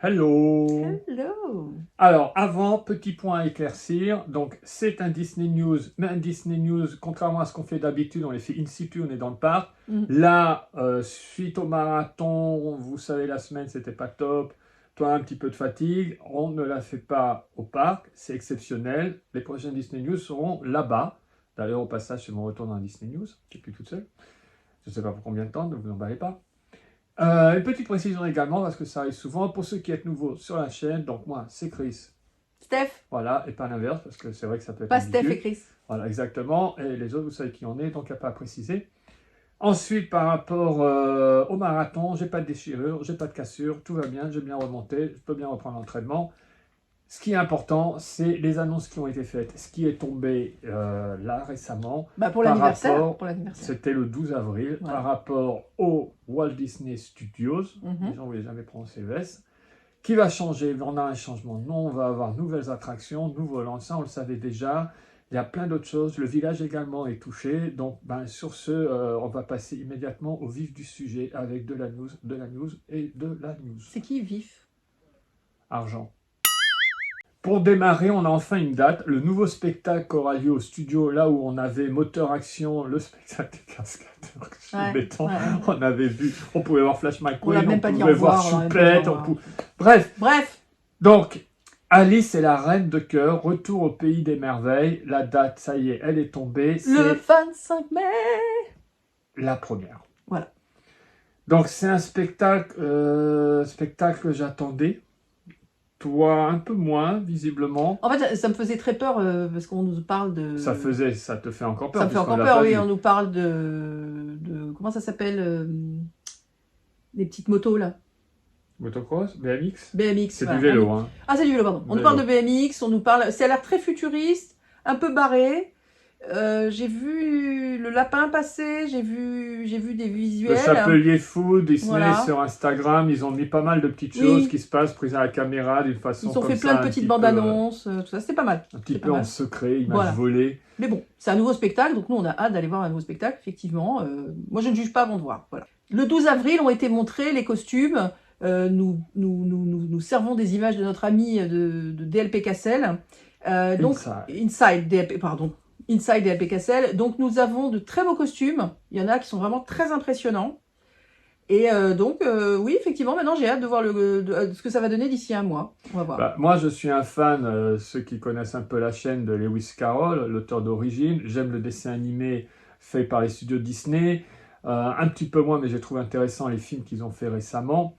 Hello! Hello! Alors, avant, petit point à éclaircir. Donc, c'est un Disney News, mais un Disney News, contrairement à ce qu'on fait d'habitude, on les fait in situ, on est dans le parc. Là, suite au marathon, vous savez, la semaine, c'était pas top. Toi, un petit peu de fatigue. On ne la fait pas au parc, c'est exceptionnel. Les prochaines Disney News seront là-bas. D'ailleurs, au passage, c'est mon retour dans Disney News. Je suis plus toute seule. Je ne sais pas pour combien de temps, ne vous emballez pas. Une petite précision également, parce que ça arrive souvent, pour ceux qui êtes nouveaux sur la chaîne, donc moi, c'est Chris. Steph. Voilà, et pas l'inverse, parce que c'est vrai que ça peut être Pas ambigu. Steph et Chris. Voilà, exactement, et les autres, vous savez qui on est, donc il n'y a pas à préciser. Ensuite, par rapport au marathon, j'ai pas de déchirure, j'ai pas de cassure, tout va bien, j'ai bien remonté, je peux bien reprendre l'entraînement. Ce qui est important, c'est les annonces qui ont été faites. Ce qui est tombé là récemment, pour l'anniversaire. C'était le 12 avril, voilà. Par rapport au Walt Disney Studios, les gens ne voulaient jamais prononcer le S, qui va changer. On a un changement de nom, on va avoir de nouvelles attractions, de nouveaux lancers, on le savait déjà. Il y a plein d'autres choses. Le village également est touché. Donc, sur ce, on va passer immédiatement au vif du sujet avec de la news et de la news. C'est qui vif? Argent. Pour démarrer, on a enfin une date. Le nouveau spectacle aura lieu au studio, là où on avait Moteur Action, le spectacle des cascadeurs. On avait vu, on pouvait voir Flash McQueen, on pouvait voir Choupette, Bref. Donc, Alice et la Reine de Cœur, retour au pays des merveilles. La date, ça y est, elle est tombée. Le 25 mai. La première. Voilà. Donc, c'est un spectacle que j'attendais. Toi, un peu moins, visiblement. En fait, ça me faisait très peur parce qu'on nous parle de... Ça te fait encore peur. Ça me fait encore peur, oui. On nous parle de comment ça s'appelle les petites motos, là. Motocross, BMX. BMX. C'est du vélo, hein. Ah, c'est du vélo, pardon. On nous parle de BMX, on nous parle... Ça a l'air très futuriste, un peu barré. J'ai vu le lapin passer, j'ai vu des visuels. Le Chapelier Fou, Disney sur Instagram, ils ont mis pas mal de petites choses qui se passent prises à la caméra d'une façon comme ça. Ils ont fait plein de petites bandes annonces, tout ça, c'était pas mal. Un petit peu en secret, images volées. Mais bon, c'est un nouveau spectacle, donc nous on a hâte d'aller voir un nouveau spectacle, effectivement. Moi je ne juge pas avant de voir. Voilà. Le 12 avril ont été montrés les costumes. Nous servons des images de notre ami de DLP Cassel. Inside DLP, pardon. Inside DLP Cassel. Donc nous avons de très beaux costumes. Il y en a qui sont vraiment très impressionnants. Et oui, effectivement, maintenant j'ai hâte de voir ce que ça va donner d'ici un mois. On va voir. Moi, je suis un fan, ceux qui connaissent un peu la chaîne, de Lewis Carroll, l'auteur d'origine. J'aime le dessin animé fait par les studios Disney. Un petit peu moins, mais j'ai trouvé intéressant les films qu'ils ont fait récemment.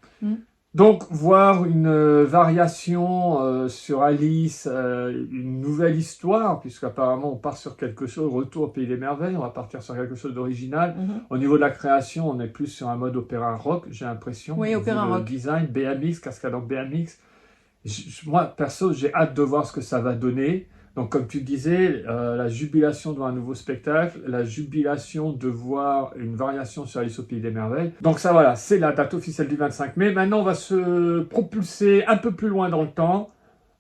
Donc, voir une variation sur Alice, une nouvelle histoire, puisqu'apparemment on part sur quelque chose, retour au pays des merveilles, on va partir sur quelque chose d'original. Au niveau de la création, on est plus sur un mode opéra rock, j'ai l'impression. Oui, opéra rock. Design, BMX, cascade en BMX. Moi, perso, j'ai hâte de voir ce que ça va donner. Donc, comme tu disais, la jubilation de voir un nouveau spectacle, la jubilation de voir une variation sur Alice au Pays des Merveilles. Donc ça, voilà, c'est la date officielle du 25 mai. Maintenant, on va se propulser un peu plus loin dans le temps,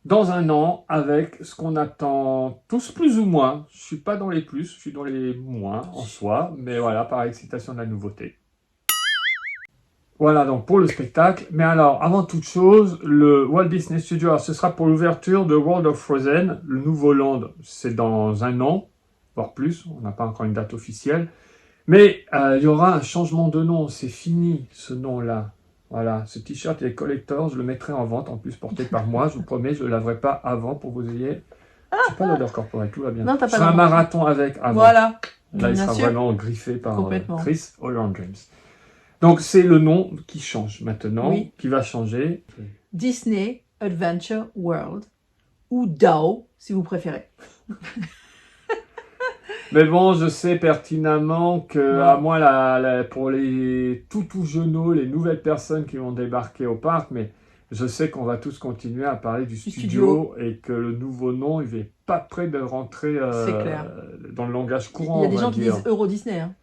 dans un an, avec ce qu'on attend tous plus ou moins. Je ne suis pas dans les plus, je suis dans les moins en soi, mais voilà, par excitation de la nouveauté. Voilà donc pour le spectacle. Mais alors, avant toute chose, le Walt Disney Studios, ce sera pour l'ouverture de World of Frozen. Le nouveau land, c'est dans un an, voire plus. On n'a pas encore une date officielle. Mais il y aura un changement de nom. C'est fini, ce nom-là. Voilà, ce t-shirt est collector. Je le mettrai en vente, en plus porté par moi. Je vous promets, je ne le laverai pas avant pour que vous ayez... Je n'ai pas l'odeur corporelle, tout va bien. Non, je ferai un marathon avec avant. Voilà. Là, il sera vraiment griffé par Chris Holland James. Donc, c'est le nom qui change maintenant, qui va changer. Disney Adventure World, ou DAO, si vous préférez. Mais bon, je sais pertinemment que, à moi, pour les tout jeunes, les nouvelles personnes qui vont débarquer au parc, mais je sais qu'on va tous continuer à parler du studio et que le nouveau nom, il n'est pas prêt de rentrer dans le langage courant. Il y a des gens qui disent Euro Disney. Hein.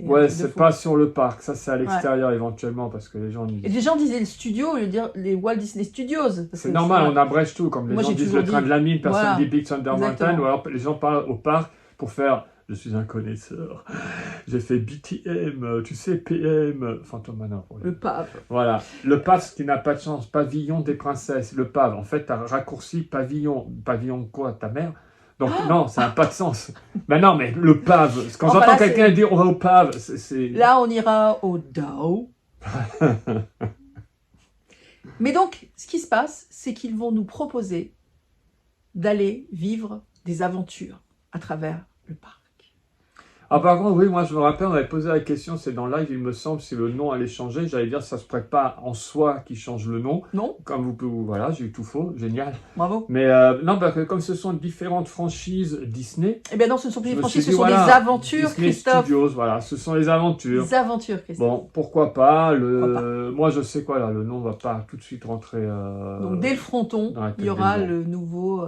Ouais, c'est pas sur le parc. Ça, c'est à l'extérieur éventuellement parce que les gens disent... Et les gens disaient le studio au lieu de dire les Walt Disney Studios. C'est normal, on abrège tout. Comme les gens disent le train de la mine, personne dit Big Thunder Mountain. Ou alors les gens parlent au parc pour faire Je suis un connaisseur. J'ai fait BTM, tu sais, PM, Phantom Manor. Oui. Le pave. Voilà. Le pave, ce qui n'a pas de chance. Pavillon des princesses. Le pave. En fait, tu as raccourci pavillon. Pavillon quoi, ta mère? Donc, non, ça n'a pas de sens. Mais non, mais le pave. Quand Enfin, j'entends là, quelqu'un dire on va au pave, c'est... Là, on ira au Dao. Mais donc, ce qui se passe, c'est qu'ils vont nous proposer d'aller vivre des aventures à travers le parc. Ah, par contre, oui, moi je me rappelle, on avait posé la question, c'est dans live, il me semble, si le nom allait changer. J'allais dire, ça se prête pas en soi qui change le nom. Non? Comme vous pouvez, voilà, j'ai eu tout faux, génial. Bravo. Mais non, parce que comme ce sont différentes franchises Disney. Eh bien non, ce ne sont plus je des me suis franchises, ce dit, sont voilà, des aventures, Disney Christophe. Studios, voilà, ce sont les aventures. Des aventures, Christophe. Bon, pourquoi pas, Pourquoi pas. Moi je sais quoi là, le nom va pas tout de suite rentrer. Donc dès le fronton, dans la tête il y aura des gens. le nouveau,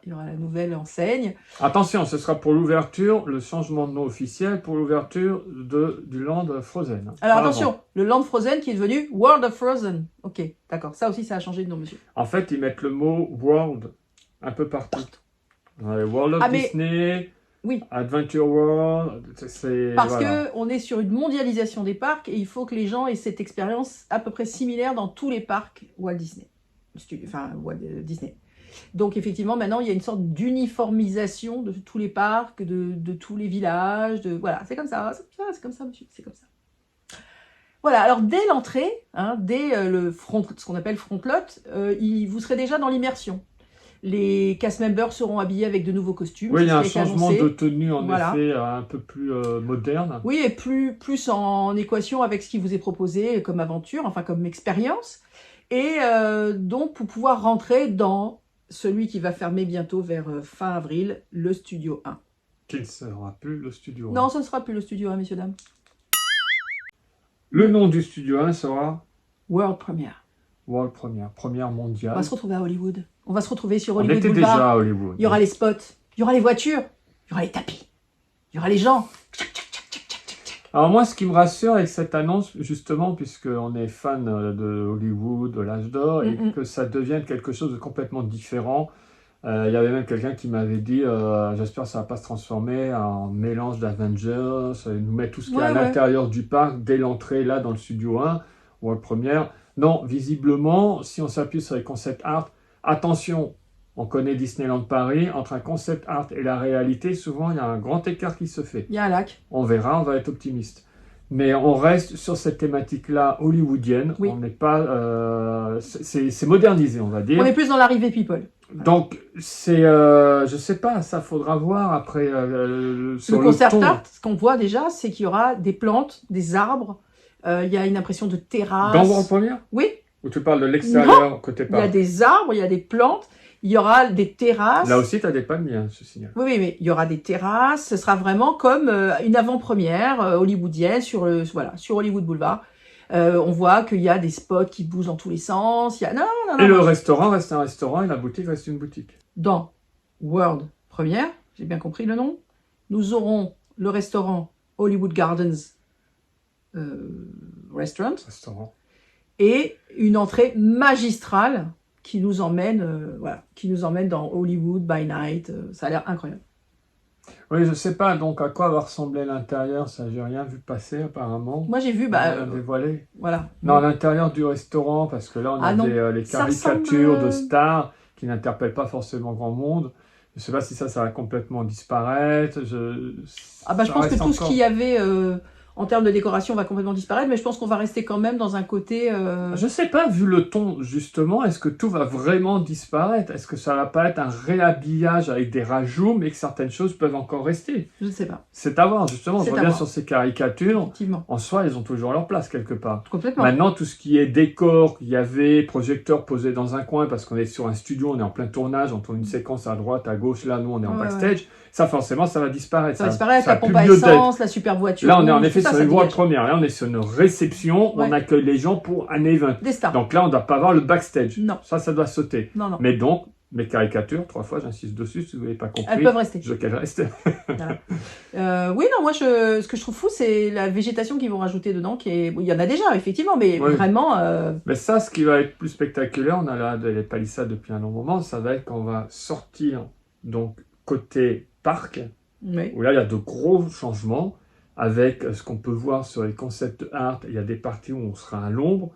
il y aura la nouvelle enseigne. Attention, ce sera pour l'ouverture, le changement de nom officiel pour l'ouverture du Land Frozen. Alors Pas attention, avant. le Land Frozen qui est devenu World of Frozen. Ok, d'accord. Ça aussi, ça a changé de nom, monsieur. En fait, ils mettent le mot World un peu partout. Dans les World of Ah, mais- Disney, Oui. Adventure World, c'est... Parce voilà. qu'on est sur une mondialisation des parcs et il faut que les gens aient cette expérience à peu près similaire dans tous les parcs Walt Disney. Enfin, Disney. Donc effectivement, maintenant, il y a une sorte d'uniformisation de tous les parcs, de tous les villages. Voilà, c'est comme ça, c'est comme ça, monsieur, c'est comme ça. Voilà, alors dès l'entrée, dès ce qu'on appelle front lot, vous serez déjà dans l'immersion. Les cast members seront habillés avec de nouveaux costumes. Oui, il y a un c'est ce qui a été changement annoncé. de tenue, en Voilà. effet, un peu plus moderne. Oui, et plus en équation avec ce qui vous est proposé comme aventure, enfin comme expérience. Et donc, pour pouvoir rentrer dans celui qui va fermer bientôt vers fin avril, le Studio 1. Qui ne sera plus le Studio 1. Non, ce ne sera plus le Studio 1, messieurs, dames. Le nom du Studio 1 sera World Premiere. World Premiere, première On mondiale. va se retrouver à Hollywood. On va se retrouver sur On Hollywood était Boulevard. déjà à Hollywood. Il y aura les spots, il y aura les voitures, il y aura les tapis, il y aura les gens. Alors moi, ce qui me rassure avec cette annonce, justement, puisqu'on est fan de Hollywood, de l'âge d'or, et que ça devienne quelque chose de complètement différent. Il y avait même quelqu'un qui m'avait dit, j'espère que ça ne va pas se transformer en mélange d'Avengers, nous mettre tout ce qu'il y a à l'intérieur du parc, dès l'entrée, là, dans le Studio 1, World Premiere. Non, visiblement, si on s'appuie sur les concept art, attention, on connaît Disneyland Paris, entre un concept art et la réalité, souvent, il y a un grand écart qui se fait. Il y a un lac. On verra, on va être optimiste. Mais on reste sur cette thématique-là hollywoodienne. Oui. On n'est pas... c'est modernisé, on va dire. On est plus dans l'arrivée people. Donc, c'est... je sais pas, ça faudra voir après sur Le concept ton. art, ce qu'on voit déjà, c'est qu'il y aura des plantes, des arbres. Il y a une impression de terrasse. Dans World Premiere? Oui, Ou tu parles de l'extérieur, côté il y a parc? des arbres, il y a des plantes, il y aura des terrasses. Là aussi, tu as des palmiers, je signale. Oui, oui, mais il y aura des terrasses. Ce sera vraiment comme une avant-première hollywoodienne sur Hollywood Boulevard. On voit qu'il y a des spots qui bougent dans tous les sens. Il y a... Non. Et le restaurant reste un restaurant et la boutique reste une boutique. Dans World Premiere, j'ai bien compris le nom, nous aurons le restaurant Hollywood Gardens Restaurant. et une entrée magistrale qui nous emmène, dans Hollywood by Night. Ça a l'air incroyable. Oui, je sais pas donc à quoi va ressembler l'intérieur, ça j'ai rien vu passer apparemment. Moi j'ai vu, Dévoilé. voilà. Non, à l'intérieur du restaurant, parce que là on a les Ça caricatures ressemble, de stars qui n'interpellent pas forcément grand monde. Je sais pas si ça va complètement disparaître. Je pense que tout ce qu'il y avait en termes de décoration va complètement disparaître, mais je pense qu'on va rester quand même dans un côté... Je sais pas, vu le ton, justement, est-ce que tout va vraiment disparaître? Est-ce que ça va pas être un réhabillage avec des rajouts, mais que certaines choses peuvent encore rester? Je ne sais pas. C'est à voir, justement. C'est Je à reviens voir. sur ces caricatures. Effectivement. En soi, elles ont toujours leur place, quelque part. Complètement. Maintenant, tout ce qui est décor, il y avait projecteur posé dans un coin, parce qu'on est sur un studio, on est en plein tournage, on tourne une séquence à droite, à gauche, là, nous, on est en backstage. Ça, forcément, ça va disparaître. Ça va disparaître, ça la a plus pompe à lieu d'être. essence, la super voiture. Là, on est en effet tout ça, sur ça une voie dégage. première. Là, on est sur une réception. Ouais. On accueille les gens pour un event. Des stars. Donc là, on ne doit pas avoir le backstage. Non. Ça doit sauter. Non. Mais donc, mes caricatures, 3 fois, j'insiste dessus, si vous n'avez pas compris. Elles peuvent rester. Je veux qu'elles restent. Voilà. Oui, non, moi, ce que je trouve fou, c'est la végétation qu'ils vont rajouter dedans. Il y en a déjà, effectivement, mais vraiment... Mais ça, ce qui va être plus spectaculaire, on a là les palissades depuis un long moment, ça va être qu'on va sortir, donc, côté parc, Oui. où là, il y a de gros changements avec ce qu'on peut voir sur les concept art. Il y a des parties où on sera à l'ombre.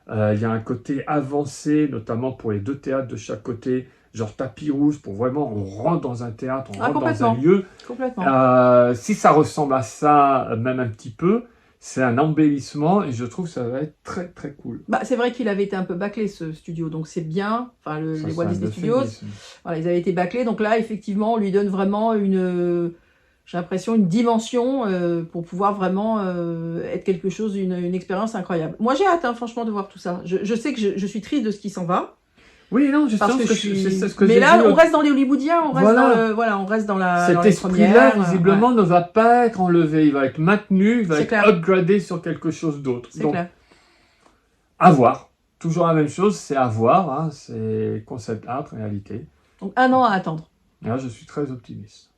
Il y a un côté avancé, notamment pour les 2 théâtres de chaque côté, genre tapis rouge, pour vraiment, on rentre dans un théâtre, on rentre dans un lieu. Complètement. Si ça ressemble à ça, même un petit peu, c'est un embellissement et je trouve que ça va être très très cool. Bah, c'est vrai qu'il avait été un peu bâclé ce studio, donc c'est bien. Enfin, les Walt Disney Studios, voilà, ils avaient été bâclés, donc là, effectivement, on lui donne vraiment j'ai l'impression, une dimension pour pouvoir vraiment être quelque chose, une expérience incroyable. Moi, j'ai hâte, hein, franchement, de voir tout ça. Je sais que je suis triste de ce qui s'en va. Oui, non, justement, parce que c'est ce que mais là, on reste dans les Hollywoodiens, on reste dans cet esprit-là, visiblement, ne va pas être enlevé. Il va être maintenu, il va être upgradé sur quelque chose d'autre. C'est clair. À voir. Toujours la même chose, c'est à voir. Hein, c'est concept art, réalité. Donc, 1 an à attendre. Là, je suis très optimiste.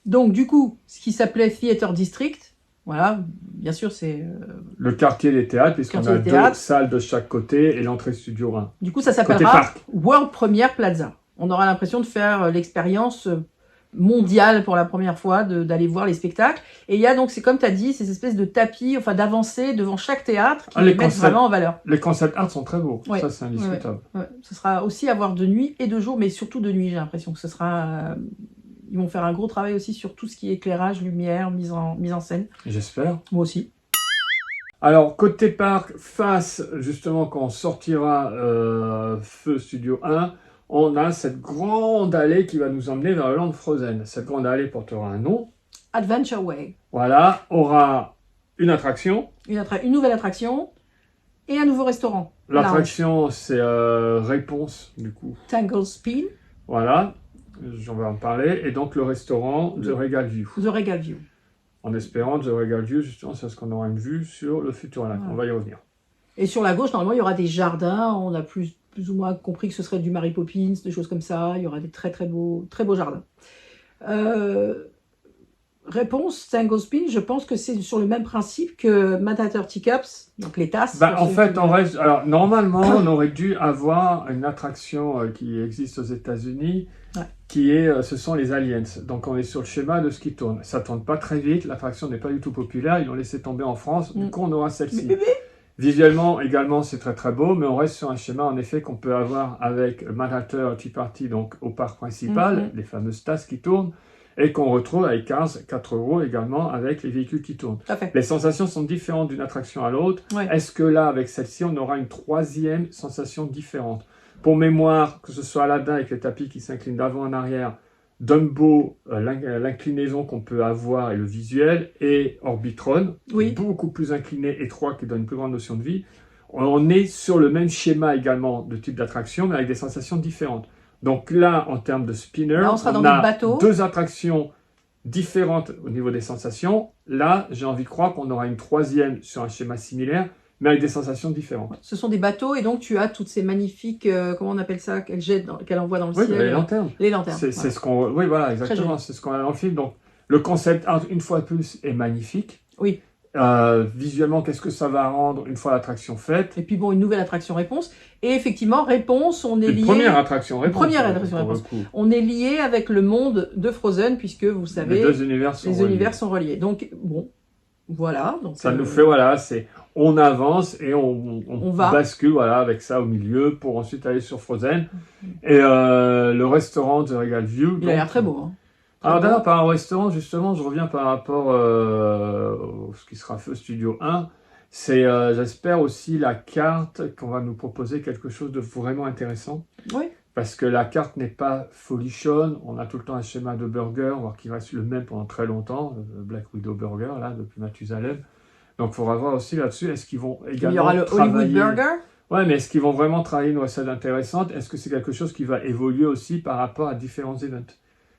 Donc, du coup, ce qui s'appelait Theater District, voilà, bien sûr, c'est... le quartier des théâtres, puisqu'on a 2 salles de chaque côté et l'entrée studio 1. Du coup, ça s'appellera World Premiere Plaza. On aura l'impression de faire l'expérience mondiale pour la première fois, d'aller voir les spectacles. Et il y a donc, c'est comme tu as dit, ces espèces de tapis, enfin d'avancées devant chaque théâtre qui les mettent vraiment en valeur. Les concept art sont très beaux, ça c'est indiscutable. Ouais. Ce sera aussi à voir de nuit et de jour, mais surtout de nuit, j'ai l'impression que ce sera... Ils vont faire un gros travail aussi sur tout ce qui est éclairage, lumière, mise en scène. J'espère. Moi aussi. Alors, côté parc, face, justement, quand on sortira Feu Studio 1, on a cette grande allée qui va nous emmener vers le Land Frozen. Cette grande allée portera un nom. Adventure Way. Voilà, aura une attraction. Une nouvelle attraction et un nouveau restaurant. L'attraction, c'est Réponse, du coup. Tangle Spin. Voilà. J'en vais en parler. Et donc, le restaurant The Regal View. The Regal View. En espérant The Regal View, justement, c'est ce qu'on aura une vue sur le futur lac. On va y revenir. Et sur la gauche, normalement, il y aura des jardins. On a plus ou moins compris que ce serait du Mary Poppins, des choses comme ça. Il y aura des très beaux jardins. Réponse, Tangle Spin, je pense que c'est sur le même principe que Manhattan Teacups, donc les tasses. En fait, on reste... Alors, normalement, on aurait dû avoir une attraction qui existe aux États-Unis, ce sont les aliens. Donc, on est sur le schéma de ce qui tourne. Ça ne tourne pas très vite, l'attraction n'est pas du tout populaire, ils l'ont laissé tomber en France, du coup, on aura celle-ci. Visuellement, également, c'est très beau, mais on reste sur un schéma, en effet, qu'on peut avoir avec Manhattan Tea Party, donc au parc principal, les fameuses tasses qui tournent, et qu'on retrouve avec 4 euros également avec les véhicules qui tournent. Les sensations sont différentes d'une attraction à l'autre. Est-ce que là, avec celle-ci, on aura une 3e sensation différente? Pour mémoire, que ce soit Aladdin avec les tapis qui s'inclinent d'avant en arrière, Dumbo, l'inclinaison qu'on peut avoir et le visuel, et Orbitron, beaucoup plus incliné, étroit, qui donne une plus grande notion de vie. On est sur le même schéma également de type d'attraction, mais avec des sensations différentes. Donc là, en termes de spinner, là, on a 2 attractions différentes au niveau des sensations. Là, j'ai envie de croire qu'on aura une 3e sur un schéma similaire, mais avec des sensations différentes. Ce sont des bateaux, et donc tu as toutes ces magnifiques, comment on appelle ça, qu'elle envoie dans le ciel. Les lanternes. Les lanternes. C'est ce qu'on... Oui, voilà, exactement. C'est ce qu'on a dans le film. Donc, le concept art, une fois de plus, est magnifique. Oui. Visuellement, qu'est-ce que ça va rendre une fois l'attraction faite? Et puis bon, une nouvelle attraction Réponse. Et effectivement, Réponse, on est lié... Première attraction Réponse. On est lié avec le monde de Frozen, puisque vous savez... Les 2 univers sont reliés. Donc, bon, voilà. Donc, ça nous fait, voilà, c'est... On avance et on bascule avec ça au milieu pour ensuite aller sur Frozen. Et le restaurant The Regal View... Il a l'air très beau, hein. Alors d'ailleurs, par un restaurant, justement, je reviens par rapport à ce qui sera Feu Studio 1. C'est, j'espère aussi, la carte qu'on va nous proposer quelque chose de vraiment intéressant. Oui. Parce que la carte n'est pas folichonne. On a tout le temps un schéma de burger, voire qui reste le même pendant très longtemps. Le Black Widow Burger, là, depuis Mathusalem. Donc, il faudra voir aussi là-dessus, est-ce qu'ils vont également Il y aura le Hollywood Burger. Ouais, mais est-ce qu'ils vont vraiment travailler une recette intéressante? Est-ce que c'est quelque chose qui va évoluer aussi par rapport à différents events?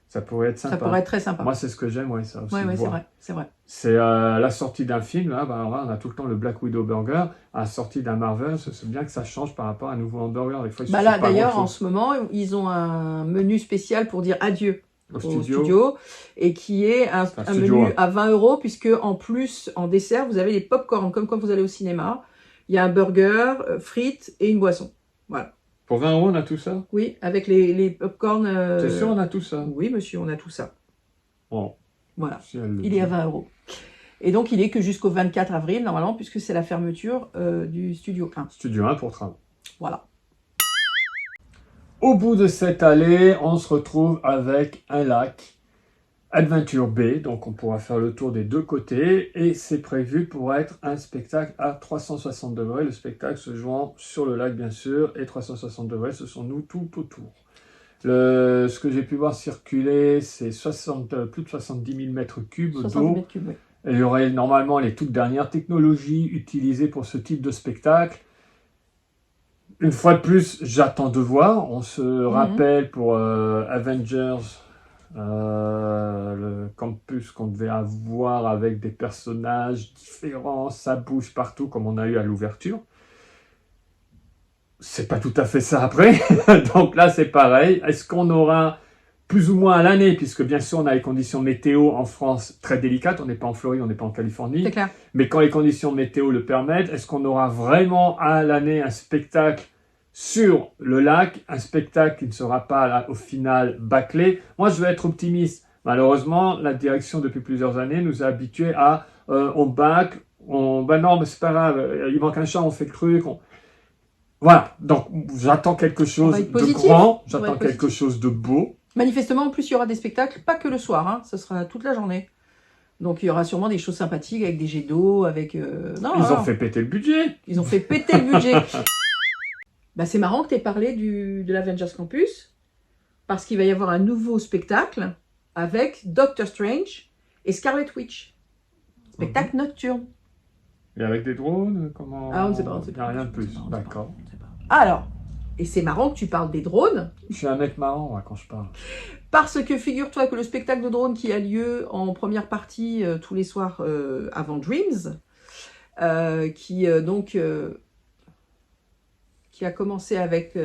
Ça pourrait être sympa. Ça pourrait être très sympa. Moi, c'est ce que j'aime, ça aussi. Oui, c'est vrai. C'est la sortie d'un film, là, on a tout le temps le Black Widow Burger. À la sortie d'un Marvel, c'est bien que ça change par rapport à un nouveau hamburger. Des fois, là, d'ailleurs, en ce moment, ils ont un menu spécial pour dire adieu au studio, et qui est un menu à 20 €, puisque en plus, en dessert, vous avez les pop-corn, comme quand vous allez au cinéma. Il y a un burger, frites et une boisson. Voilà. Pour 20 €, on a tout ça? Oui, avec les pop-corn... T'es sûr, on a tout ça? Oui, monsieur, on a tout ça. Bon, Voilà, si elle le il dit. est à 20 €. Et donc, il est que jusqu'au 24 avril, normalement, puisque c'est la fermeture du Studio 1. Studio 1 pour travaux. Voilà. Au bout de cette allée, on se retrouve avec un lac, Adventure Bay, donc on pourra faire le tour des deux côtés, et c'est prévu pour être un spectacle à 360 degrés, le spectacle se jouant sur le lac bien sûr, et 360 degrés, ce sont nous tout autour. Ce que j'ai pu voir circuler, c'est plus de 70 000 mètres cubes 70 d'eau. mètres cubes, oui. Il y aurait normalement les toutes dernières technologies utilisées pour ce type de spectacle. Une fois de plus, j'attends de voir. On se rappelle pour Avengers, le campus qu'on devait avoir avec des personnages différents, ça bouge partout comme on a eu à l'ouverture. C'est pas tout à fait ça après. Donc là, c'est pareil. Est-ce qu'on aura plus ou moins à l'année, puisque bien sûr, on a les conditions météo en France très délicates. On n'est pas en Floride, on n'est pas en Californie. C'est clair. Mais quand les conditions météo le permettent, est-ce qu'on aura vraiment à l'année un spectacle sur le lac, un spectacle qui ne sera pas au final bâclé? Moi, je vais être optimiste. Malheureusement, la direction depuis plusieurs années nous a habitués à on bâcle, ben non, mais c'est pas grave, il manque un chat, on fait le truc. Voilà, donc j'attends quelque chose de grand, j'attends quelque chose de beau. Manifestement, en plus, il y aura des spectacles, pas que le soir, hein, ce sera toute la journée. Donc il y aura sûrement des choses sympathiques avec des jets d'eau, avec... Ils ont fait péter le budget. Ils ont fait péter le budget. Bah, c'est marrant que tu aies parlé de l'Avengers Campus, parce qu'il va y avoir un nouveau spectacle avec Doctor Strange et Scarlet Witch. Spectacle nocturne. Et avec des drones, comment... Ah, on ne sait pas, on ne sait Il n'y a pas. rien de plus, d'accord. Alors, et c'est marrant que tu parles des drones, Je suis un mec marrant moi, quand je parle. parce que figure-toi que le spectacle de drones qui a lieu en première partie tous les soirs avant Dreams, qui a commencé avec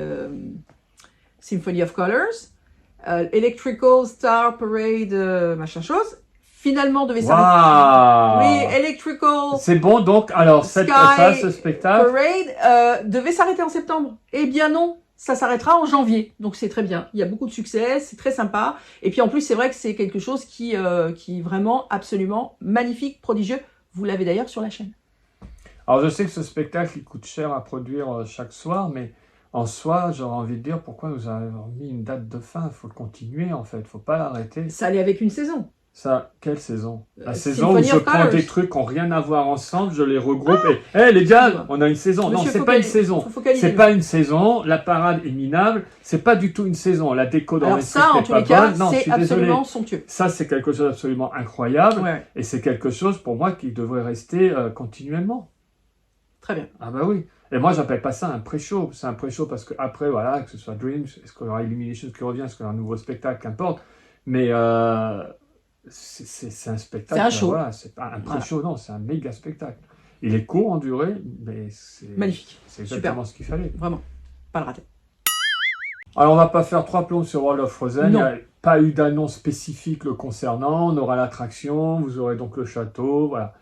Symphony of Colors, Electrical Star Parade, machin chose, finalement devait s'arrêter. Oui, Electrical C'est bon, donc, alors, ce spectacle Parade devait s'arrêter en septembre. Eh bien non, ça s'arrêtera en janvier. Donc c'est très bien. Il y a beaucoup de succès, c'est très sympa. Et puis en plus, c'est vrai que c'est quelque chose qui est vraiment absolument magnifique, prodigieux. Vous l'avez d'ailleurs sur la chaîne. Alors je sais que ce spectacle, il coûte cher à produire chaque soir, mais en soi, j'aurais envie de dire pourquoi nous avons mis une date de fin. Il faut le continuer en fait, il ne faut pas l'arrêter. Ça allait avec une saison. Ça, quelle saison? La saison où je prends des trucs qui n'ont rien à voir ensemble, je les regroupe et hé les gars, on a une saison. Non, c'est pas une saison. C'est pas une saison. La parade est minable. C'est pas du tout une saison. La déco dans les trucs n'est pas bonne. Non, je suis désolé. Somptueux. Ça, c'est quelque chose d'absolument incroyable. Ouais. Et c'est quelque chose pour moi qui devrait rester continuellement. Très bien. Ah bah oui. Et moi, j'appelle pas ça un pré-show. C'est un pré-show parce que après, voilà, que ce soit Dreams, est-ce qu'il y aura Illumination qui revient, est-ce qu'il y aura un nouveau spectacle, qu'importe. Mais c'est un spectacle. C'est un show. Voilà, c'est pas un pré-show, non, c'est un méga spectacle. Il est court en durée, mais c'est magnifique. C'est exactement ce qu'il fallait. Vraiment, pas le rater. Alors, on va pas faire 3 plombs sur World of Frozen. Non. Il n'y a pas eu d'annonce spécifique le concernant. On aura l'attraction, vous aurez donc le château, voilà.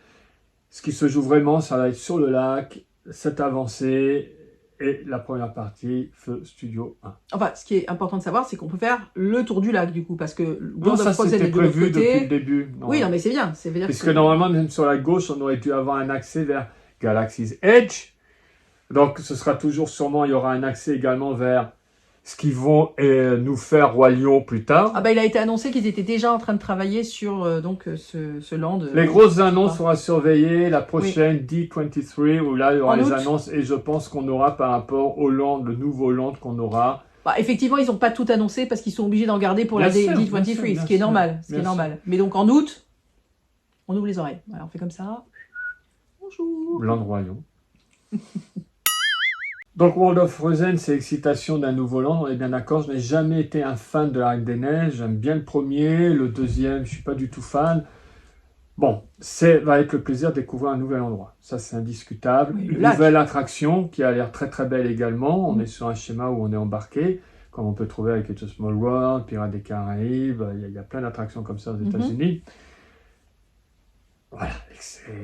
Ce qui se joue vraiment, ça va être sur le lac, cette avancée et la première partie, Feu Studio 1. Enfin, ce qui est important de savoir, c'est qu'on peut faire le tour du lac, du coup, parce que World of Frozen est de l'autre côté. Depuis le début. Non. Oui, non, mais c'est bien. Puisque normalement, même sur la gauche, on aurait dû avoir un accès vers Galaxy's Edge. Donc, ce sera toujours sûrement, il y aura un accès également vers ce qu'ils vont nous faire Roi Lion plus tard. Ah bah, il a été annoncé qu'ils étaient déjà en train de travailler sur ce land. Les grosses annonces seront à surveiller. La prochaine, oui. D23, où là, il y aura les annonces. Et je pense qu'on aura par rapport au land, le nouveau land qu'on aura. Bah, effectivement, ils n'ont pas tout annoncé parce qu'ils sont obligés d'en garder pour la D23, ce qui est normal. Mais donc, en août, on ouvre les oreilles. Voilà, on fait comme ça. Bonjour. Land Roi Lion. Donc World of Frozen, c'est l'excitation d'un nouveau land, on est bien d'accord. Je n'ai jamais été un fan de la Reine des Neiges, j'aime bien le premier, le deuxième, je ne suis pas du tout fan. Bon, va être le plaisir de découvrir un nouvel endroit, ça c'est indiscutable. Oui, une nouvelle attraction qui a l'air très très belle également, on est sur un schéma où on est embarqué, comme on peut trouver avec It's a Small World, Pirates des Caraïbes, il y a plein d'attractions comme ça aux États-Unis. Voilà,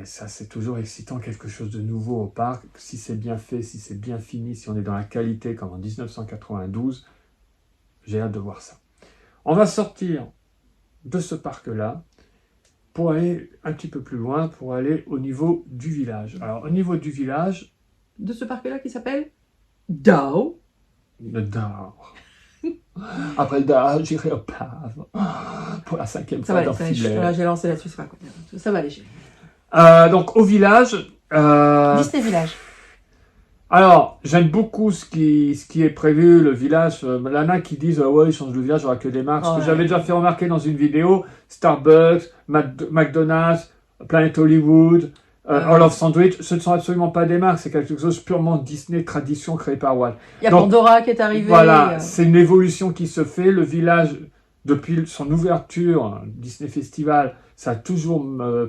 ça c'est toujours excitant, quelque chose de nouveau au parc. Si c'est bien fait, si c'est bien fini, si on est dans la qualité comme en 1992, j'ai hâte de voir ça. On va sortir de ce parc-là pour aller un petit peu plus loin, pour aller au niveau du village. Alors, au niveau du village... De ce parc-là qui s'appelle Dao. Le Dao. Après le Dao, j'irai au Pave. Pour la 5e fois dans Filet. J'ai lancé là-dessus, c'est pas quoi. Ça va aller. Donc, au village... Disney Village. Alors, j'aime beaucoup ce qui est prévu, le village. Lana qui disent ouais, ils changent le village, il n'y aura que des marques. Ce que j'avais déjà fait remarquer dans une vidéo, Starbucks, McDonald's, Planet Hollywood, All of Sandwich, ce ne sont absolument pas des marques, c'est quelque chose purement Disney, tradition créée par Walt. Il y a Pandora qui est arrivé. Voilà, c'est une évolution qui se fait. Le village, depuis son ouverture, Disney Festival, ça a toujours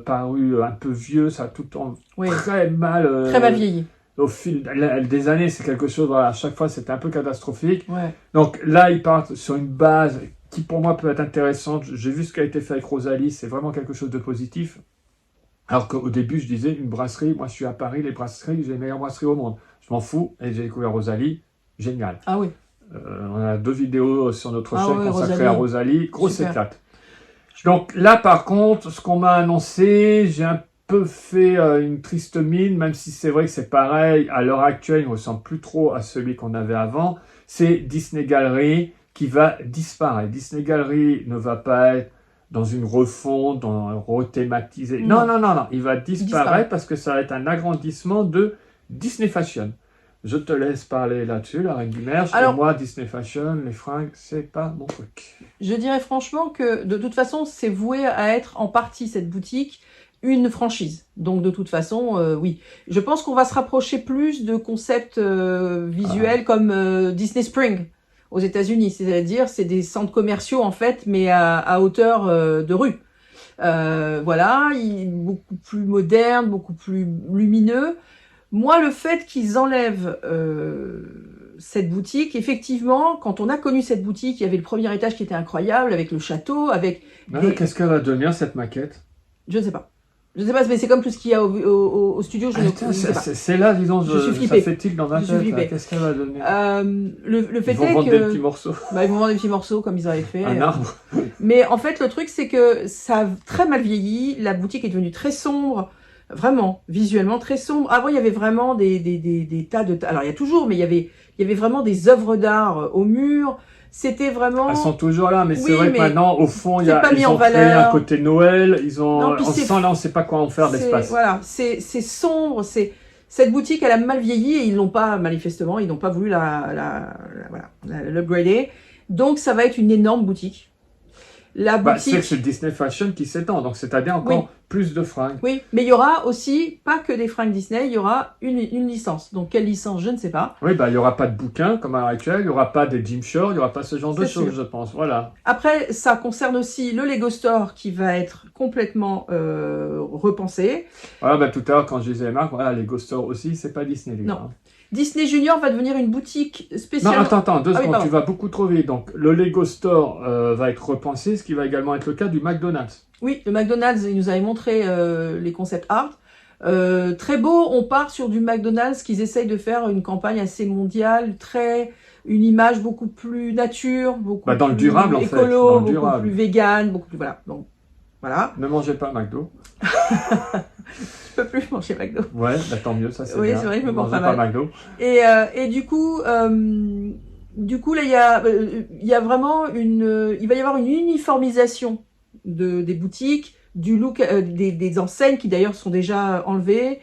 paru un peu vieux, ça a tout le temps très mal vieilli. Au fil des années, c'est quelque chose, voilà, à chaque fois, c'était un peu catastrophique. Ouais. Donc là, ils partent sur une base qui, pour moi, peut être intéressante. J'ai vu ce qui a été fait avec Rosalie, c'est vraiment quelque chose de positif. Alors qu'au début, je disais, une brasserie, moi, je suis à Paris, les brasseries, j'ai les meilleures brasseries au monde. Je m'en fous, et j'ai découvert Rosalie, génial. Ah oui. On a 2 vidéos sur notre chaîne consacrées Rosalie. à Rosalie, grosse éclate. Donc là, par contre, ce qu'on m'a annoncé, j'ai un peu fait une triste mine, même si c'est vrai que c'est pareil, à l'heure actuelle, il ne ressemble plus trop à celui qu'on avait avant, c'est Disney Gallery qui va disparaître. Disney Gallery ne va pas être dans une refonte, rethématisé. Non, il va disparaître parce que ça va être un agrandissement de Disney Fashion. Je te laisse parler là-dessus, la reine du merch. Alors, et moi, Disney Fashion, les fringues, c'est pas mon truc. Je dirais franchement que, de toute façon, c'est voué à être en partie, cette boutique, une franchise. Donc, de toute façon, oui. Je pense qu'on va se rapprocher plus de concepts visuels comme Disney Spring aux États-Unis. C'est-à-dire, c'est des centres commerciaux, en fait, mais à hauteur de rue. Voilà, beaucoup plus moderne, beaucoup plus lumineux. Moi, le fait qu'ils enlèvent cette boutique, effectivement, quand on a connu cette boutique, il y avait le premier étage qui était incroyable, avec le château, avec... Qu'est-ce qu'elle va devenir, cette maquette? Je ne sais pas. Je ne sais pas, mais c'est comme tout ce qu'il y a au studio. C'est là, disons, je suis flippée. Ça fait tic dans ma tête. Qu'est-ce qu'elle va devenir? Le fait ils vont vendre des petits morceaux. Ils vont vendre des petits morceaux, comme ils avaient fait. Un arbre. Mais en fait, le truc, c'est que ça a très mal vieilli. La boutique est devenue très sombre. Vraiment, visuellement très sombre. Avant, il y avait vraiment des tas de... Alors, il y a toujours, mais il y avait vraiment des œuvres d'art au mur. C'était vraiment... Elles sont toujours là, mais c'est vrai que maintenant, au fond, ils ont créé un côté Noël. On sent là, on ne sait pas quoi en faire d'espace. Voilà, c'est sombre. Cette boutique, elle a mal vieilli et ils l'ont pas, manifestement, ils n'ont pas voulu l'upgrader. Donc, ça va être une énorme boutique. La boutique... c'est Disney Fashion qui s'étend, donc c'est-à-dire encore plus de fringues. Oui, mais il y aura aussi, pas que des fringues Disney, il y aura une licence. Donc, quelle licence, je ne sais pas. Oui, il n'y aura pas de bouquins comme à l'heure actuelle, il n'y aura pas des Jim Shore, il n'y aura pas ce genre de choses, je pense. Voilà. Après, ça concerne aussi le Lego Store qui va être complètement repensé. Voilà, tout à l'heure, quand je disais Marc, voilà, Lego Store aussi, c'est pas Disney, les gars. Non. Disney Junior va devenir une boutique spéciale. Non, attends, 2 secondes, tu vas beaucoup trop vite. Donc, le Lego Store va être repensé, ce qui va également être le cas du McDonald's. Oui, le McDonald's, il nous avait montré les concepts art. Très beau, on part sur du McDonald's qu'ils essayent de faire une campagne assez mondiale, une image beaucoup plus nature, beaucoup dans plus le durable, écolo, en fait, beaucoup plus vegan, beaucoup plus... Voilà. Donc, voilà. Ne mangez pas McDo. Je peux plus manger McDo. Ouais, tant mieux, ça c'est bien. Oui, c'est vrai, je me mange pas McDo. Et du coup, là, il y a vraiment il va y avoir une uniformisation des boutiques, du look, des enseignes qui d'ailleurs sont déjà enlevées,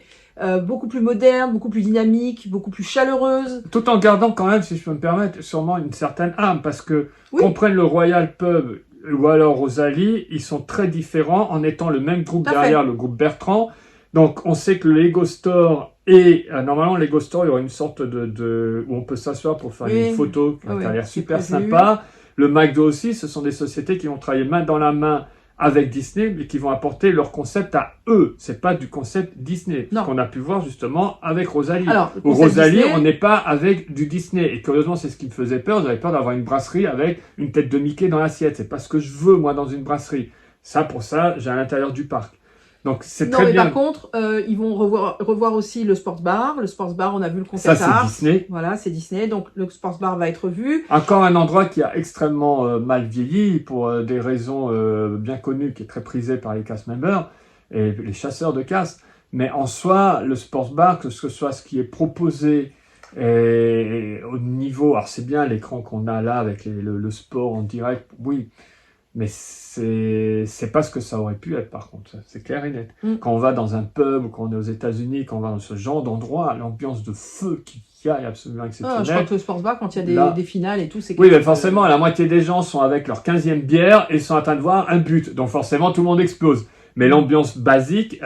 beaucoup plus modernes, beaucoup plus dynamiques, beaucoup plus chaleureuses. Tout en gardant quand même, si je peux me permettre, sûrement une certaine âme, parce que qu'on prenne le Royal Pub ou alors Rosalie, ils sont très différents en étant le même groupe derrière, le groupe Bertrand. Donc, on sait que le Lego Store et normalement, le Lego Store, il y aura une sorte où on peut s'asseoir pour faire une photo qui a l'air super sympa. Le McDo aussi, ce sont des sociétés qui vont travailler main dans la main avec Disney, mais qui vont apporter leur concept à eux. C'est pas du concept Disney. Ce qu'on a pu voir justement avec Rosalie. Au Rosalie, Disney... on n'est pas avec du Disney. Et curieusement, c'est ce qui me faisait peur. J'avais peur d'avoir une brasserie avec une tête de Mickey dans l'assiette. C'est pas ce que je veux, moi, dans une brasserie. Pour ça, j'ai à l'intérieur du parc. Donc c'est Non, très mais bien. par contre, ils vont revoir aussi le sports bar. Le sports bar, on a vu le Ça, concept c'est art. Disney. Voilà, c'est Disney. Donc le sports bar va être vu. Encore un endroit qui a extrêmement mal vieilli pour des raisons bien connues, qui est très prisé par les cast members et les chasseurs de casse. Mais en soi, le sports bar, que ce soit ce qui est proposé et au niveau, alors c'est bien l'écran qu'on a là avec le sport en direct, oui, mais c'est pas ce que ça aurait pu être par contre, c'est clair et net. Quand on va dans un pub ou quand on est aux États-Unis, quand on va dans ce genre d'endroit, l'ambiance de feu qu'il y a est absolument exceptionnelle. Je crois que le sports bar, quand il y a des finales et tout, c'est oui, mais forcément, la moitié des gens sont avec leur 15e bière et sont en train de voir un but. Donc forcément, tout le monde explose. Mais l'ambiance basique,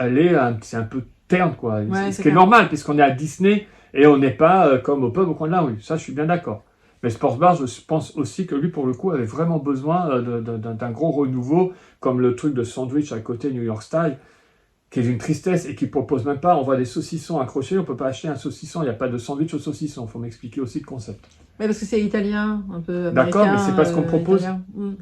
c'est un peu terne, quoi. Ouais, ce qui est normal, puisqu'on est à Disney et on n'est pas comme au pub au coin de la rue. Ça, je suis bien d'accord. Mais Sports Bar, je pense aussi que lui, pour le coup, avait vraiment besoin d'un gros renouveau, comme le truc de sandwich à côté New York Style, qui est d'une tristesse et qui propose même pas. On voit des saucissons accrochés, on peut pas acheter un saucisson, il n'y a pas de sandwich au saucisson. Il faut m'expliquer aussi le concept. Mais parce que c'est italien, un peu américain. D'accord, mais c'est pas ce qu'on propose.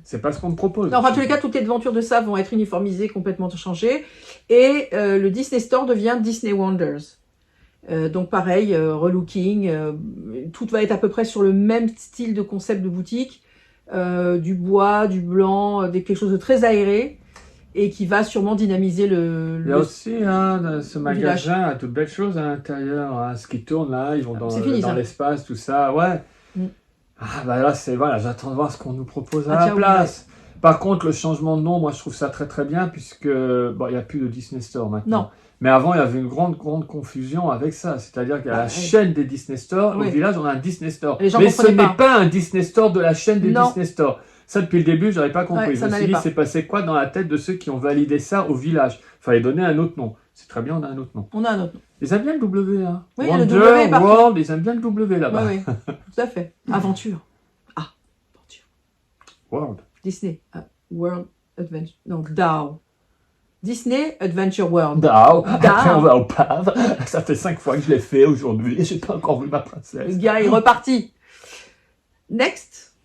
C'est pas ce qu'on me propose. Non, enfin, en tous les cas, toutes les devantures de ça vont être uniformisées, complètement changées. Et le Disney Store devient Disney Wonders. Donc pareil, relooking, tout va être à peu près sur le même style de concept de boutique, du bois, du blanc, quelque chose de très aéré et qui va sûrement dynamiser Il y a aussi ce magasin a toutes belles choses à l'intérieur, hein, ce qui tourne là, ils vont dans l'espace, tout ça, ouais. Ah bah là voilà, j'attends de voir ce qu'on nous propose à la place. Par contre, le changement de nom, moi je trouve ça très très bien puisque bon, il n'y a plus de Disney Store maintenant. Non. Mais avant, il y avait une grande confusion avec ça. C'est-à-dire qu'il y a la chaîne des Disney Store. Au village, on a un Disney Store. Mais ce n'est pas un Disney Store de la chaîne des Disney Store. Ça, depuis le début, je n'avais pas compris. Je me suis dit, c'est passé quoi dans la tête de ceux qui ont validé ça au village? Il fallait donner un autre nom. C'est très bien, on a un autre nom. On a un autre nom. Ils aiment bien le W, hein. Oui, Wonder, le W World, ils aiment bien le W là-bas. Oui, tout à fait. Aventure. Ah, aventure. World. Disney. World Adventure. Non, DAO. Disney Adventure World. DAO. Après, on va au pave. Ça fait 5 fois que je l'ai fait aujourd'hui et j'ai pas encore vu ma princesse. Le gars est reparti. Next.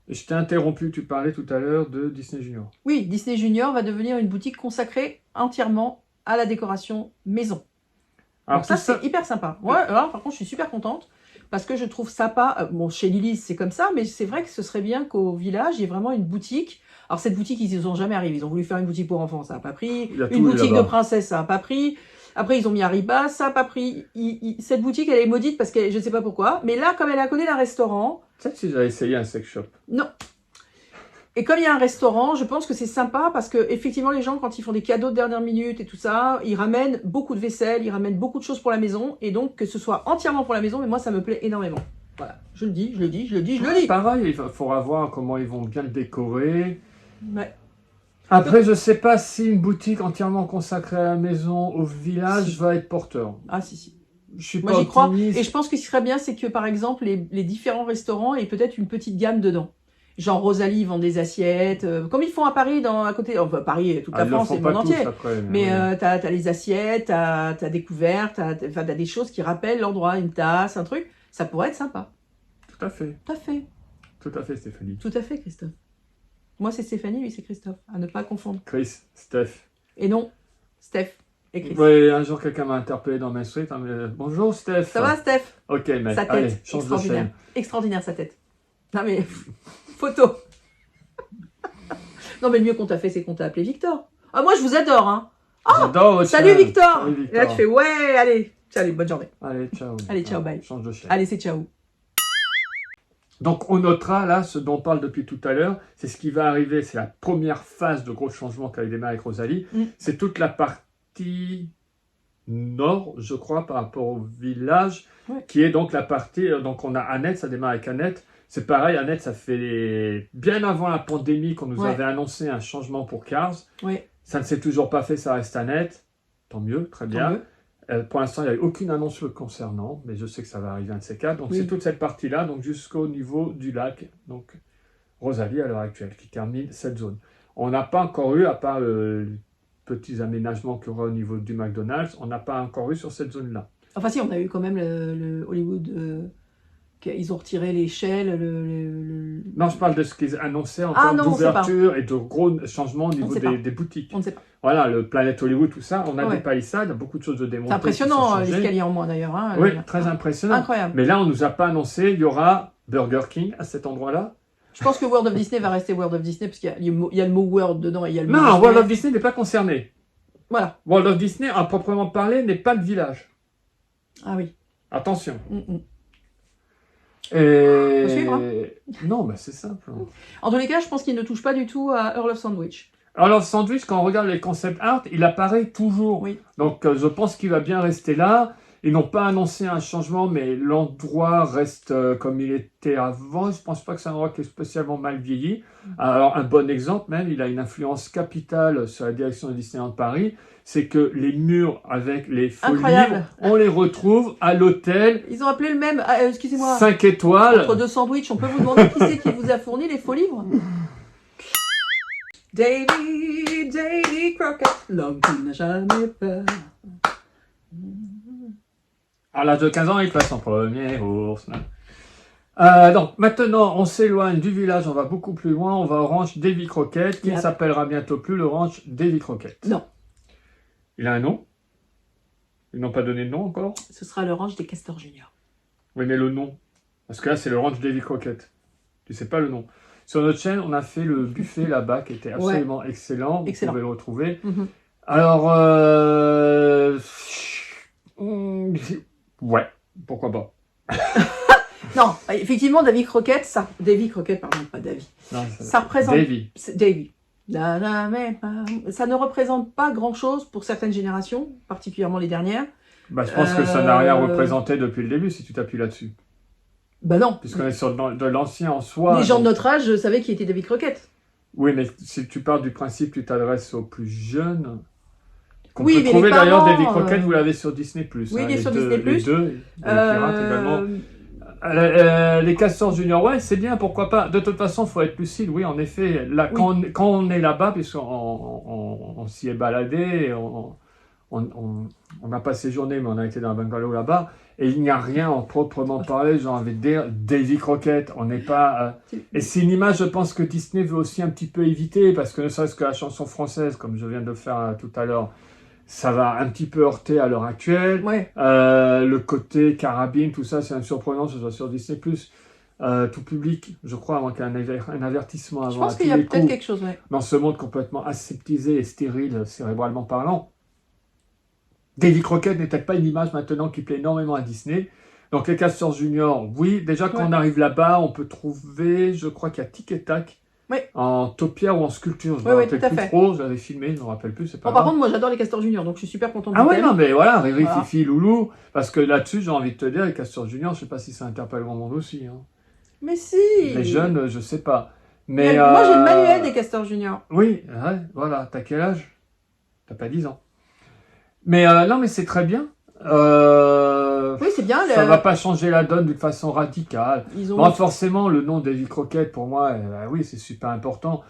Je t'ai interrompu, tu parlais tout à l'heure de Disney Junior. Oui, Disney Junior va devenir une boutique consacrée entièrement à la décoration maison. Alors donc ça, c'est hyper sympa. Ouais, alors, par contre, je suis super contente parce que je trouve sympa. Bon, chez Lily's, c'est comme ça, mais c'est vrai que ce serait bien qu'au village, il y ait vraiment une boutique. Alors, cette boutique, ils n'y sont jamais arrivés. Ils ont voulu faire une boutique pour enfants, ça n'a pas pris. Une boutique de princesse, ça n'a pas pris. Après, ils ont mis Hariba, ça n'a pas pris. Cette boutique, elle est maudite parce que je ne sais pas pourquoi. Mais là, comme elle est à côté d'un restaurant... Peut-être si j'avais essayé un sex shop. Non. Et comme il y a un restaurant, je pense que c'est sympa parce que effectivement les gens, quand ils font des cadeaux de dernière minute et tout ça, ils ramènent beaucoup de vaisselle, ils ramènent beaucoup de choses pour la maison. Et donc, que ce soit entièrement pour la maison, mais moi, ça me plaît énormément. Voilà, je le dis, je le dis, je le dis, je le dis. Pareil, il faudra voir comment ils vont bien le décorer. Ouais. Après, je sais pas si une boutique entièrement consacrée à la maison, au village, va être porteur. Ah si, si. Je suis moi, pas j'y crois. optimiste. Et je pense que ce qui serait bien, c'est que par exemple, les différents restaurants aient peut-être une petite gamme dedans. Genre Rosalie vend des assiettes, comme ils font à Paris, à côté, enfin Paris, toute la France et le monde entier. Mais oui. T'as les assiettes, t'as des couverts, t'as des choses qui rappellent l'endroit, une tasse, un truc. Ça pourrait être sympa. Tout à fait. Tout à fait. Tout à fait, Stéphanie. Tout à fait, Christophe. Moi, c'est Stéphanie, lui, c'est Christophe. À ne pas confondre. Chris, Steph. Et non, Steph et Chris. Oui, un jour, quelqu'un m'a interpellé dans Main Street. Bonjour, Steph. Ça va, Steph? Ok, mec. Sa tête, allez, change de extraordinaire. chaîne. Extraordinaire, sa tête. Non, mais... Photo. Non, mais le mieux qu'on t'a fait, c'est qu'on t'a appelé Victor. Ah, moi, je vous adore, hein. Oh, j'adore. Salut, Victor. Salut, Victor. Et là, tu fais, ouais, allez. Salut, bonne journée. Allez, ciao. Allez, ciao, bye. Change de chaîne. Allez, c'est ciao. Donc, on notera, là, ce dont on parle depuis tout à l'heure, c'est ce qui va arriver, c'est la première phase de gros changement qui a démarré avec Rosalie. C'est toute la partie nord, je crois, par rapport au village, qui est donc la partie... Donc, on a Annette, ça démarre avec Annette. C'est pareil, Annette, ça fait bien avant la pandémie qu'on nous avait annoncé un changement pour Cars. Ça ne s'est toujours pas fait, ça reste Annette. Tant mieux, très bien. Pour l'instant, il n'y a eu aucune annonce le concernant, mais je sais que ça va arriver un de ces quatre. Donc, c'est toute cette partie-là, donc jusqu'au niveau du lac. Donc, Rosalie, à l'heure actuelle, qui termine cette zone. On n'a pas encore eu, à part les petits aménagements qu'il y aura au niveau du McDonald's, on n'a pas encore eu sur cette zone-là. Enfin, si, on a eu quand même le Hollywood... Ils ont retiré l'échelle, Non, je parle de ce qu'ils annonçaient en Ah, termes non, on sait pas. d'ouverture et de gros changements au niveau sait pas. des boutiques. On ne sait pas. Voilà, le Planet Hollywood, tout ça, on a Ouais. des palissades, beaucoup de choses de démontées. C'est impressionnant, qui sont changées. l'escalier en moins d'ailleurs. Hein, Oui, très impressionnant. Incroyable. Mais là, on nous a pas annoncé, il y aura Burger King à cet endroit-là. Je pense que World of Disney va rester World of Disney parce qu'il y a le mot World dedans et il y a le mot Non, Disney. World of Disney n'est pas concerné. Voilà. World of Disney, à proprement parler, n'est pas le village. Ah oui. Attention. Mm. Et... Faut suivre, hein. Non, mais c'est simple. En tous les cas, je pense qu'il ne touche pas du tout à Earl of Sandwich. Alors, Sandwich, quand on regarde les concept art, il apparaît toujours. Oui. Donc, je pense qu'il va bien rester là. Ils n'ont pas annoncé un changement, mais l'endroit reste comme il était avant. Je pense pas que c'est un endroit qui est spécialement mal vieilli. Alors, un bon exemple même, il a une influence capitale sur la direction de Disneyland Paris, c'est que les murs avec les faux Incroyable. livres, on les retrouve à l'hôtel Ils ont appelé le même... excusez-moi. 5 étoiles. Entre deux sandwichs, on peut vous demander qui c'est qui vous a fourni les faux livres? Davy Crockett, l'homme qui n'a jamais peur. À l'âge de 15 ans, il passe son premier ours. Donc, maintenant, on s'éloigne du village, on va beaucoup plus loin, on va au ranch Davy Crockett, qui ne Yep. s'appellera bientôt plus le ranch Davy Crockett. Non, Il a un nom? Ils n'ont pas donné de nom encore? ce sera le ranch des Castors Junior. Oui, mais le nom. Parce que là, c'est le ranch Davy Crockett. Tu sais pas le nom. Sur notre chaîne, on a fait le buffet là-bas, qui était absolument excellent. Vous Excellent. pouvez le retrouver. Mhm. Alors, ouais, pourquoi pas. Non, effectivement, Davy Crockett, pardon, pas Davy. Non, Ça représente... Davy. C'est Davy. Ça ne représente pas grand-chose pour certaines générations, particulièrement les dernières. Bah, je pense que ça n'a rien Euh, représenté depuis le début, si tu t'appuies là-dessus. Ben non. Puisqu'on est sur de l'ancien en soi. Les gens de donc- notre âge savaient qui était Davy Crockett. Oui, mais si tu pars du principe, tu t'adresses aux plus jeunes. Qu'on Oui, peut mais les trouver d'ailleurs parents, Davy Crockett, vous l'avez sur Disney+. oui, il est les sur deux, Disney+. Les deux, et les pirates également. Les Castors Junior, ouais, c'est bien, pourquoi pas. De toute façon, il faut être lucide, oui, en effet. Là, Oui. quand on est là-bas, puisqu'on on s'y est baladé, on n'a pas séjourné, mais on a été dans un bungalow là-bas, et il n'y a rien en proprement parler, j'ai envie de dire, Davy Crockett. On n'est pas... Et c'est une image, je pense, que Disney veut aussi un petit peu éviter, parce que ne serait-ce que la chanson française, comme je viens de le faire tout à l'heure, ça va un petit peu heurter à l'heure actuelle. Ouais. Le côté carabine, tout ça, c'est un surprenant, ce soit sur Disney+. Tout public, je crois, avant qu'il y ait un avertissement avant. Je pense à qu'il y tous a les peut-être coups, quelque chose, ouais. dans ce monde complètement aseptisé et stérile, cérébralement parlant. Davy Crockett n'est peut-être pas une image maintenant qui plaît énormément à Disney. Donc les Castors Junior, oui, déjà quand Ouais. on arrive là-bas, on peut trouver, je crois qu'il y a Tic et Tac, Ouais. en taupière ou en sculpture, je ne Ouais, me ouais, rappelle tout à plus fait. trop, je l'avais filmé, je ne me rappelle plus, c'est pas Bon, par grave. contre, moi j'adore les Castors Junior, donc je suis super contente Ah du ouais, thème. non, mais voilà, Riri, Voilà. Fifi, Loulou, parce que là-dessus, j'ai envie de te dire, les Castors Junior, je sais pas si ça interpelle grand monde aussi. Hein. Mais si. Les jeunes, je sais pas. Il y Mais, a- Moi j'ai le manuel des Castors Junior. Oui, ouais, voilà, t'as quel âge? T'as pas 10 ans. Mais non, mais c'est très bien. Oui, c'est bien. Ça va pas changer la donne d'une façon radicale. Ils ont... Moi, forcément, le nom Davy Crockett, pour moi, oui, c'est super important.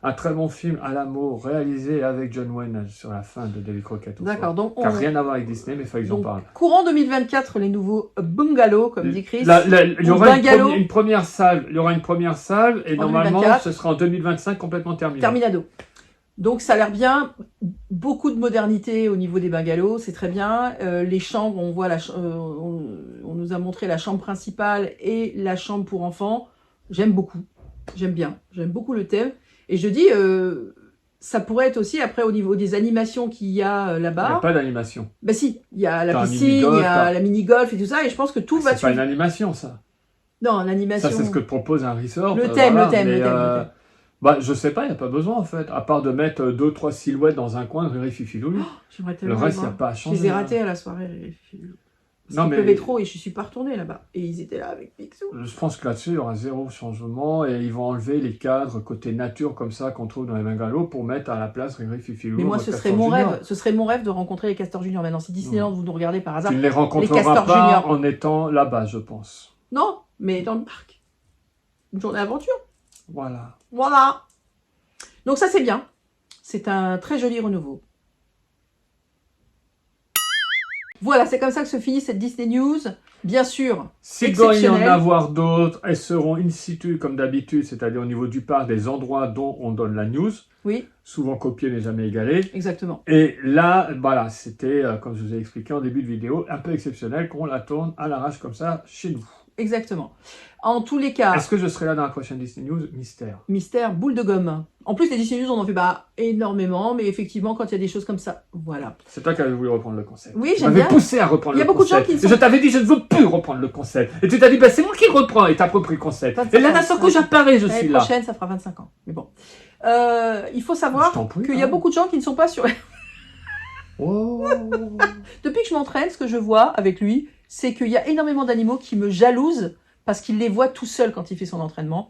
Un très bon film à l'amour, réalisé avec John Wayne sur la fin de Davy Crockett. D'accord, donc Qui n'a rien à voir avec Disney, mais il fallait que j'en donc, parle. courant 2024, les nouveaux bungalows, comme dit Chris. Il y Ou aura bungalow. une première salle. Il y aura une première salle et En normalement, 2024. ce sera en 2025 complètement terminé. Terminado. Donc ça a l'air bien, beaucoup de modernité au niveau des bungalows, c'est très bien. Les chambres, on voit on nous a montré la chambre principale et la chambre pour enfants. J'aime beaucoup, j'aime bien, j'aime beaucoup le thème. Et je dis, ça pourrait être aussi après au niveau des animations qu'il y a Il n'y là-bas. a pas d'animation. Bah si, il y a la T'as un piscine, mini-golf, il y a t'as- la mini-golf et tout ça, et je pense que tout va C'est pas une suivre. animation, ça. Non, Ça, l'animation. c'est ce que te propose un resort. Le thème, voilà. le thème, Mais, le thème, le thème. Bah, je sais pas, il n'y a pas besoin, en fait. À part de mettre 2-3 silhouettes dans un coin, Riri, Fifi, Loulou. J'aimerais Le tellement reste, il les n'y a voir. pas à Je changer. les ai hein. ratés à la soirée. Parce Non, qu'il mais- pleuvait trop et je suis pas retournée là-bas. Et ils étaient là avec Picsou. Je pense que là-dessus, il y aura zéro changement et ils vont enlever les cadres côté nature comme ça qu'on trouve dans les bungalows pour mettre à la place Riri, Fifi, Loulou. Mais moi, en ce mode serait Castors mon Junior. rêve. Ce serait mon rêve de rencontrer les Castors Junior. Maintenant, si Disneyland, vous nous regardez par hasard. Tu ne les rencontreras Castors pas Junior. en étant là-bas, je pense. Non, mais dans le parc. Une journée aventure. Voilà. Voilà. Donc ça, c'est bien. C'est un très joli renouveau. Voilà, c'est comme ça que se finit cette Disney News. bien sûr, S'il doit y en exceptionnelles. avoir d'autres, elles seront in situ comme d'habitude, c'est-à-dire au niveau du parc, des endroits dont on donne la news. Oui, Souvent copié mais jamais égalé. exactement. Et là, voilà, c'était, comme je vous ai expliqué en début de vidéo, un peu exceptionnel qu'on la tourne à l'arrache comme ça chez nous. Exactement. En tous les cas, Est-ce que je serai là dans la prochaine Disney News? Mystère. mystère, boule de gomme. En plus, les Disney News, on en fait pas énormément, mais effectivement, quand il y a des choses comme ça, voilà. C'est toi qui avais voulu reprendre le concept. Oui, Tu j'aime m'avais bien. poussé à reprendre Il y a le beaucoup de gens concept. qui ne Et je t'avais dit, je ne veux plus reprendre le concept. Et tu t'as dit, bah, c'est moi qui reprends. Et t'as repris le concept. 25 Et là, d'un seul coup, j'apparais, je suis L'année là. prochaine, ça fera 25 ans. Mais bon. Il faut Je savoir t'en prie, qu'il y a hein. beaucoup de gens qui ne sont pas sur... Oh. Depuis que je m'entraîne, ce que je vois avec lui, c'est qu'il y a énormément d'animaux qui me jalousent parce qu'il les voit tout seul quand il fait son entraînement.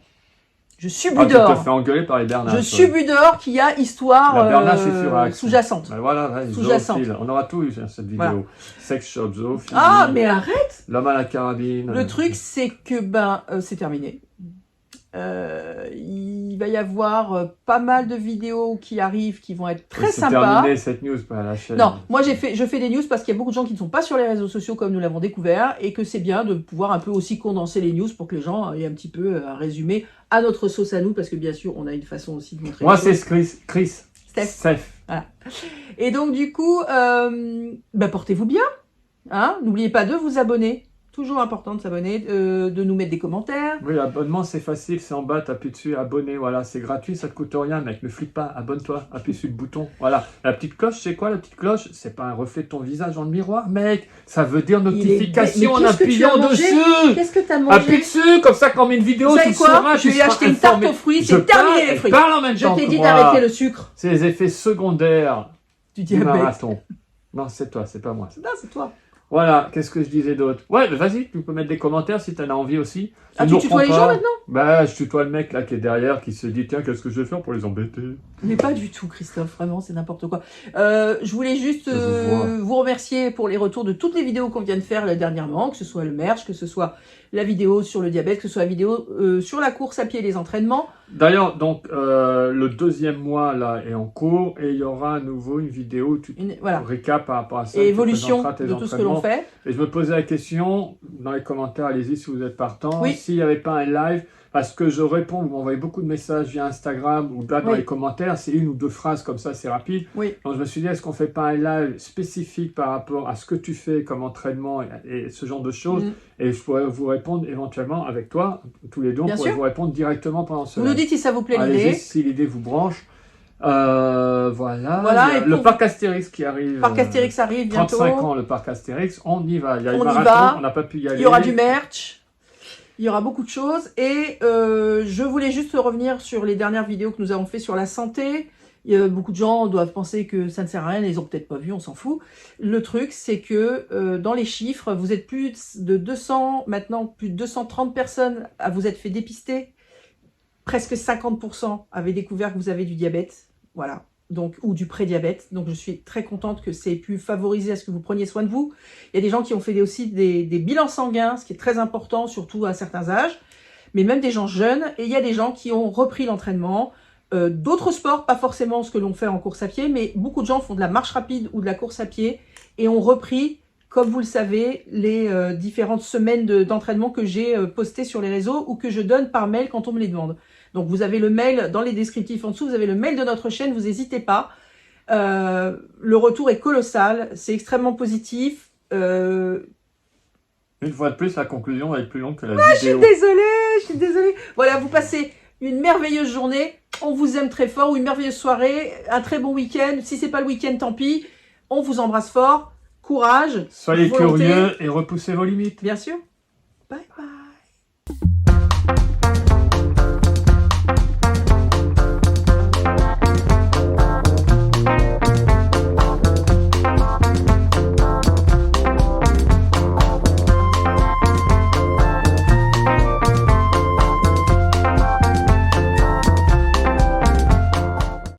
Je Ah, tu subis te d'or. fais engueuler par les Bernard. Je subis d'or qu'il y a histoire La Bernard Chifurax. sous-jacente. Ben voilà, ouais, Sous-jacente. zoophile. On aura tout eu dans cette vidéo. Voilà. Sex shop, zoophilie, Ah, mais arrête! l'homme à la carabine. Le truc, c'est que c'est terminé. Il va y avoir pas mal de vidéos qui arrivent qui vont être très C'est sympas. terminé cette news par la chaîne. Non, moi je fais des news parce qu'il y a beaucoup de gens qui ne sont pas sur les réseaux sociaux comme nous l'avons découvert et que c'est bien de pouvoir un peu aussi condenser les news pour que les gens aient un petit peu un résumé à notre sauce à nous parce que bien sûr on a une façon aussi de montrer. Moi, les c'est choses. Chris. Steph. Et donc du coup, portez-vous bien. Hein, n'oubliez pas de vous abonner. Toujours important de s'abonner, de nous mettre des commentaires. Oui, l'abonnement, c'est facile, c'est en bas, t'appuies dessus, abonner, voilà, c'est gratuit, ça te coûte rien, mec, ne flippe pas, abonne-toi, appuie sur le bouton, voilà. La petite cloche, c'est quoi la petite cloche? C'est pas un reflet de ton visage dans le miroir, mec, ça veut dire notification en Mais qu'est-ce que tu as appuyant mangé dessus. Qu'est-ce que t'as mangé? Appuie dessus, comme ça, quand on met une vidéo, Vous tu savez quoi? sauras, Je tu vais seras acheter une tarte informé. aux fruits, Je c'est terminé parle- les fruits. Parle en même Je temps t'ai que dit moi. d'arrêter le sucre. C'est les effets secondaires Du du diabète. marathon. Non, c'est toi, c'est pas moi. Non, c'est toi. Voilà, qu'est-ce que je disais d'autre? Ouais, mais vas-y, tu peux mettre des commentaires si t'en as envie aussi. Ah, nous tu tutoies les reprends gens pas. maintenant? Bah, je tutoie le mec là qui est derrière, qui se dit, tiens, qu'est-ce que je vais faire pour les embêter? Mais pas du tout, Christophe, vraiment, c'est n'importe quoi. Je voulais juste Je vous vois. vous remercier pour les retours de toutes les vidéos qu'on vient de faire là, dernièrement, que ce soit le merch, que ce soit la vidéo sur le diabète, que ce soit la vidéo sur la course à pied et les entraînements. D'ailleurs, donc, le deuxième mois là est en cours et il y aura à nouveau une vidéo où tu Voilà. récap par rapport à ça. Et tu évolution présenteras tes de tout ce que l'on entraînements. fait. Et je me posais la question, dans les commentaires, allez-y si vous êtes partant, Oui. s'il n'y avait pas un live, parce que je réponds, vous m'envoyez beaucoup de messages via Instagram ou là dans Oui. les commentaires, c'est une ou deux phrases comme ça, c'est rapide. Oui. Donc je me suis dit, est-ce qu'on fait pas un live spécifique par rapport à ce que tu fais comme entraînement et ce genre de choses, et je pourrais vous répondre éventuellement avec toi, tous les deux, on Bien pourrait sûr. vous répondre directement pendant ce Vous nous live. dites si ça vous plaît Allez-y, l'idée. si l'idée vous branche. Voilà. Voilà, Il y a et le pour- parc Astérix qui arrive. Parc Astérix arrive bientôt. 35 ans, le parc Astérix, on y va. Il y a le On y marathon, va. on n'a pas pu y aller. Il y aura du merch. Il y aura beaucoup de choses. Et je voulais juste revenir sur les dernières vidéos que nous avons fait sur la santé. Beaucoup de gens doivent penser que ça ne sert à rien, ils n'ont peut-être pas vu, on s'en fout. Le truc, c'est que dans les chiffres, vous êtes plus de 200, maintenant plus de 230 personnes à vous être fait dépister. Presque 50% avaient découvert que vous avez du diabète, voilà, donc, ou du prédiabète. Donc je suis très contente que ça ait pu favoriser à ce que vous preniez soin de vous. Il y a des gens qui ont fait aussi des bilans sanguins, ce qui est très important, surtout à certains âges, mais même des gens jeunes. Et il y a des gens qui ont repris l'entraînement. D'autres sports, pas forcément ce que l'on fait en course à pied, mais beaucoup de gens font de la marche rapide ou de la course à pied et ont repris, comme vous le savez, les différentes semaines d'entraînement que j'ai postées sur les réseaux ou que je donne par mail quand on me les demande. Donc vous avez le mail dans les descriptifs en dessous, vous avez le mail de notre chaîne, vous n'hésitez pas. Le retour est colossal, c'est extrêmement positif. Une fois de plus, la conclusion va être plus longue que la Je suis vidéo. désolée. Voilà, vous passez une merveilleuse journée, on vous aime très fort, ou une merveilleuse soirée, un très bon week-end. Si c'est pas le week-end, tant pis. On vous embrasse fort, courage. Soyez volonté. curieux et repoussez vos limites. Bien sûr. Bye bye.